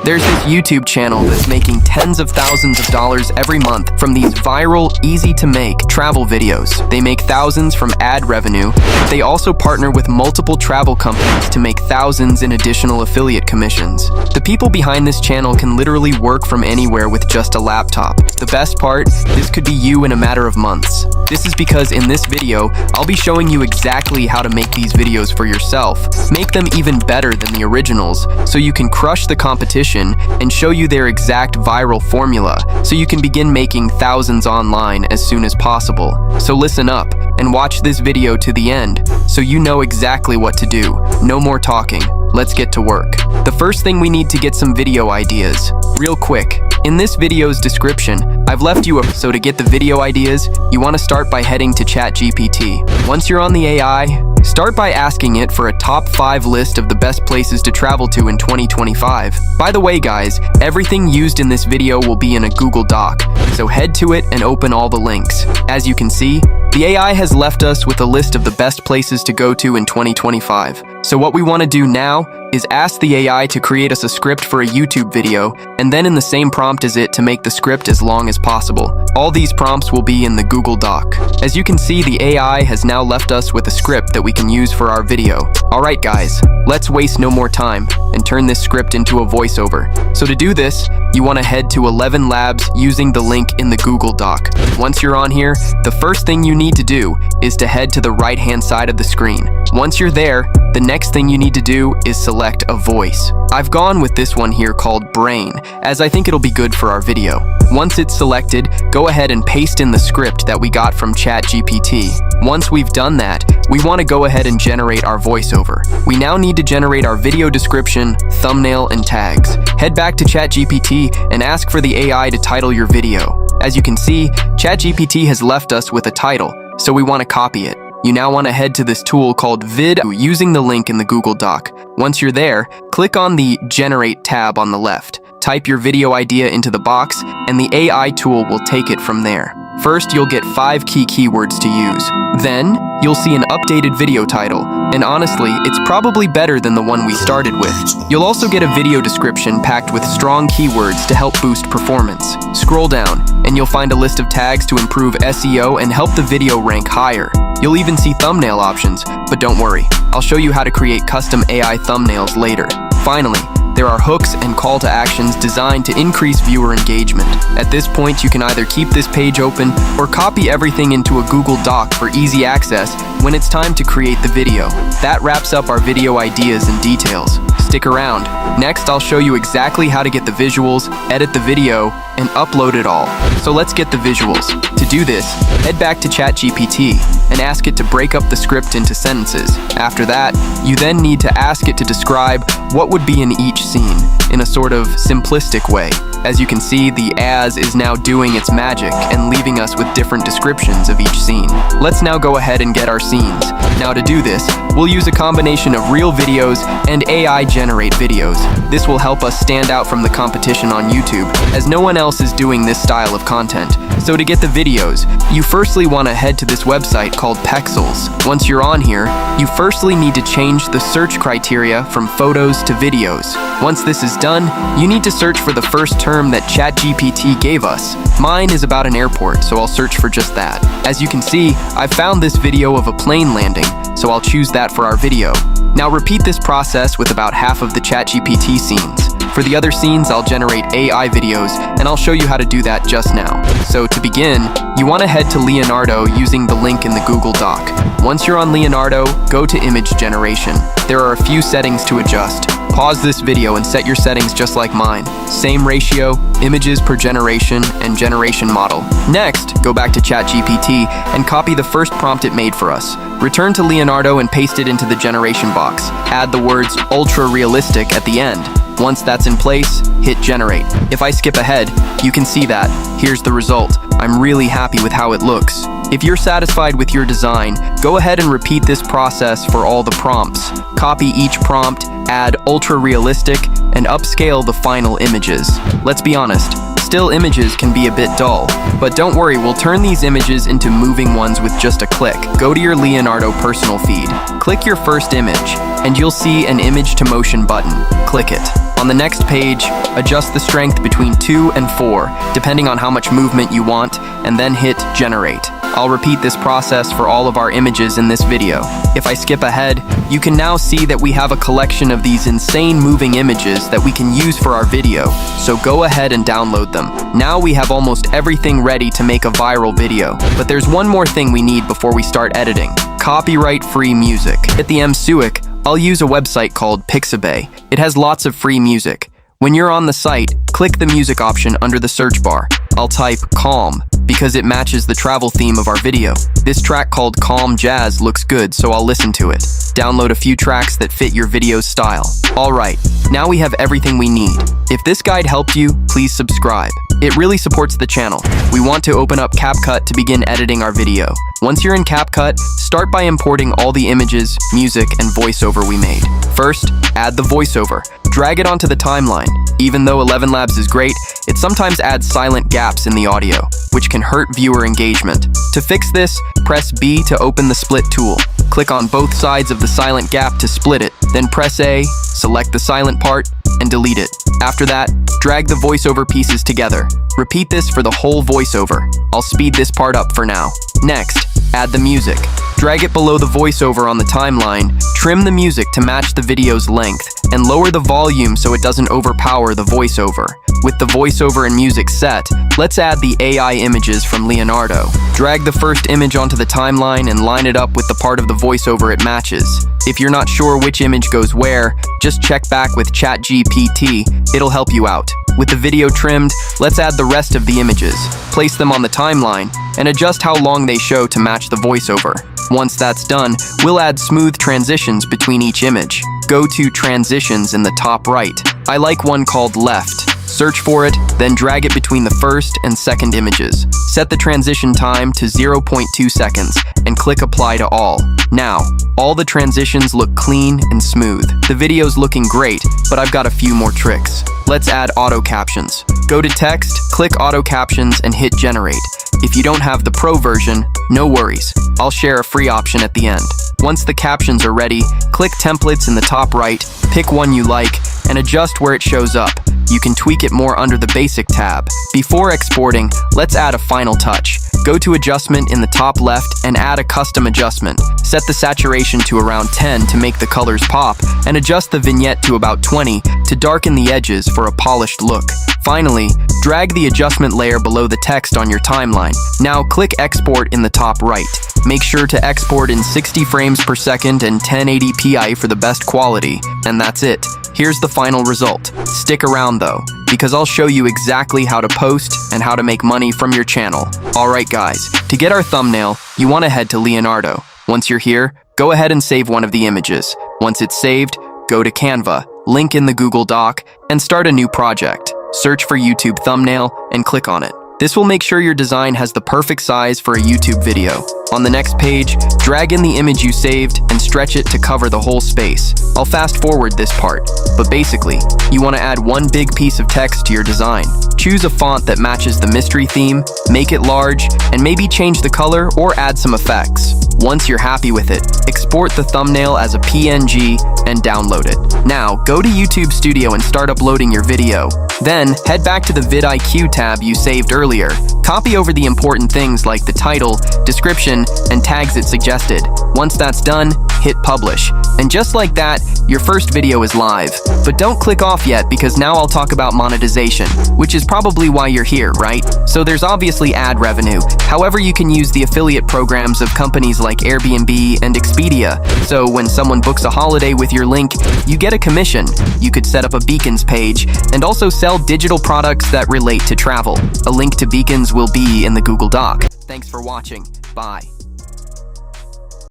There's this YouTube channel that's making tens of thousands of dollars every month from these viral, easy-to-make travel videos. They make thousands from ad revenue, but they also partner with multiple travel companies to make thousands in additional affiliate commissions. The people behind this channel can literally work from anywhere with just a laptop. The best part, this could be you in a matter of months. This is because in this video, I'll be showing you exactly how to make these videos for yourself, make them even better than the originals, so you can crush the competition and show you their exact viral formula, so you can begin making thousands online as soon as possible. So listen up and watch this video to the end, so you know exactly what to do. No more talking. Let's get to work. The first thing we need to get some video ideas. Real quick, in this video's description, I've left you so to get the video ideas, you want to start by heading to ChatGPT. Once you're on the AI, start by asking it for a top 5 list of the best places to travel to in 2025. By the way guys, everything used in this video will be in a Google Doc, so head to it and open all the links. As you can see, the AI has left us with a list of the best places to go to in 2025. So what we want to do now is ask the AI to create us a script for a YouTube video, and then in the same prompt as it to make the script as long as possible. All these prompts will be in the Google Doc. As you can see, the AI has now left us with a script that we can use for our video. Alright guys, let's waste no more time and turn this script into a voiceover. So to do this, you want to head to 11 Labs using the link in the Google Doc. Once you're on here, the first thing you need to do is to head to the right-hand side of the screen. Once you're there, the next thing you need to do is select a voice. I've gone with this one here called Brain, as I think it'll be good for our video. Once it's selected, go ahead and paste in the script that we got from ChatGPT. Once we've done that, we want to go ahead and generate our voiceover. We now need to generate our video description, thumbnail, and tags. Head back to ChatGPT and ask for the AI to title your video. As you can see, ChatGPT has left us with a title, so we want to copy it. You now want to head to this tool called Vid using the link in the Google Doc. Once you're there, click on the Generate tab on the left. Type your video idea into the box, and the AI tool will take it from there. First, you'll get 5 key keywords to use. Then, you'll see an updated video title, and honestly, it's probably better than the one we started with. You'll also get a video description packed with strong keywords to help boost performance. Scroll down, and you'll find a list of tags to improve SEO and help the video rank higher. You'll even see thumbnail options, but don't worry, I'll show you how to create custom AI thumbnails later. Finally, there are hooks and call to actions designed to increase viewer engagement. At this point, you can either keep this page open or copy everything into a Google Doc for easy access when it's time to create the video. That wraps up our video ideas and details. Stick around. Next, I'll show you exactly how to get the visuals, edit the video, and upload it all. So let's get the visuals. To do this, head back to ChatGPT and ask it to break up the script into sentences. After that, you then need to ask it to describe what would be in each scene in a sort of simplistic way. As you can see, the as is now doing its magic and leaving us with different descriptions of each scene. Let's now go ahead and get our scenes. Now to do this, we'll use a combination of real videos and AI generate videos. This will help us stand out from the competition on YouTube, as no one else is doing this style of content. So to get the videos, you firstly want to head to this website called Pexels. Once you're on here, you firstly need to change the search criteria from photos to videos. Once this is done, you need to search for the first term that ChatGPT gave us. Mine is about an airport, so I'll search for just that. As you can see, I've found this video of a plane landing, so I'll choose that for our video. Now repeat this process with about half of the ChatGPT scenes. For the other scenes, I'll generate AI videos, and I'll show you how to do that just now. So to begin, you want to head to Leonardo using the link in the Google Doc. Once you're on Leonardo, go to image generation. There are a few settings to adjust. Pause this video and set your settings just like mine. Same ratio, images per generation, and generation model. Next, go back to ChatGPT and copy the first prompt it made for us. Return to Leonardo and paste it into the generation box. Add the words ultra realistic at the end. Once that's in place, hit generate. If I skip ahead, you can see that. Here's the result. I'm really happy with how it looks. If you're satisfied with your design, go ahead and repeat this process for all the prompts. Copy each prompt, add ultra realistic, and upscale the final images. Let's be honest, still images can be a bit dull, but don't worry, we'll turn these images into moving ones with just a click. Go to your Leonardo personal feed, click your first image, and you'll see an image to motion button. Click it. On the next page, adjust the strength between 2 and 4, depending on how much movement you want, and then hit Generate. I'll repeat this process for all of our images in this video. If I skip ahead, you can now see that we have a collection of these insane moving images that we can use for our video, so go ahead and download them. Now we have almost everything ready to make a viral video, but there's one more thing we need before we start editing: copyright-free music. At the MSUIC, I'll use a website called Pixabay. It has lots of free music. When you're on the site, click the music option under the search bar. I'll type Calm because it matches the travel theme of our video. This track called Calm Jazz looks good, so I'll listen to it. Download a few tracks that fit your video's style. Alright, now we have everything we need. If this guide helped you, please subscribe. It really supports the channel. We want to open up CapCut to begin editing our video. Once you're in CapCut, start by importing all the images, music, and voiceover we made. First, add the voiceover. Drag it onto the timeline. Even though 11 Labs is great, it sometimes adds silent gaps in the audio, which can hurt viewer engagement. To fix this, press B to open the split tool. Click on both sides of the silent gap to split it, then press A, select the silent part, and delete it. After that, drag the voiceover pieces together. Repeat this for the whole voiceover. I'll speed this part up for now. Next, add the music. Drag it below the voiceover on the timeline, trim the music to match the video's length, and lower the volume so it doesn't overpower the voiceover. With the voiceover and music set, let's add the AI images from Leonardo. Drag the first image onto the timeline and line it up with the part of the voiceover it matches. If you're not sure which image goes where, just check back with ChatGPT, it'll help you out. With the video trimmed, let's add the rest of the images, place them on the timeline, and adjust how long they show to match the voiceover. Once that's done, we'll add smooth transitions between each image. Go to Transitions in the top right. I like one called Left. Search for it, then drag it between the first and second images. Set the transition time to 0.2 seconds and click Apply to All. Now, all the transitions look clean and smooth. The video's looking great, but I've got a few more tricks. Let's add auto captions. Go to Text, click Auto Captions, and hit Generate. If you don't have the Pro version, no worries. I'll share a free option at the end. Once the captions are ready, click Templates in the top right, pick one you like, and adjust where it shows up. You can tweak it more under the Basic tab. Before exporting, let's add a final touch. Go to Adjustment in the top left and add a custom adjustment. Set the saturation to around 10 to make the colors pop, and adjust the vignette to about 20 to darken the edges for a polished look. Finally, drag the adjustment layer below the text on your timeline. Now click Export in the top right. Make sure to export in 60 frames per second and 1080p for the best quality, and that's it. Here's the final result. Stick around though, because I'll show you exactly how to post and how to make money from your channel. Alright guys, to get our thumbnail, you want to head to Leonardo. Once you're here, go ahead and save one of the images. Once it's saved, go to Canva, link in the Google Doc, and start a new project. Search for YouTube thumbnail and click on it. This will make sure your design has the perfect size for a YouTube video. On the next page, drag in the image you saved and stretch it to cover the whole space. I'll fast forward this part, but basically, you want to add one big piece of text to your design. Choose a font that matches the mystery theme, make it large, and maybe change the color or add some effects. Once you're happy with it, export the thumbnail as a PNG and download it. Now, go to YouTube Studio and start uploading your video. Then, head back to the vidIQ tab you saved earlier. Copy over the important things like the title, description, and tags it suggested. Once that's done, hit publish. And just like that, your first video is live. But don't click off yet because now I'll talk about monetization, which is probably why you're here, right? So there's obviously ad revenue. However, you can use the affiliate programs of companies like Airbnb and Expedia. So when someone books a holiday with your link, you get a commission. You could set up a beacons page and also sell digital products that relate to travel. A link to beacons will be in the Google Doc. Thanks for watching. Bye.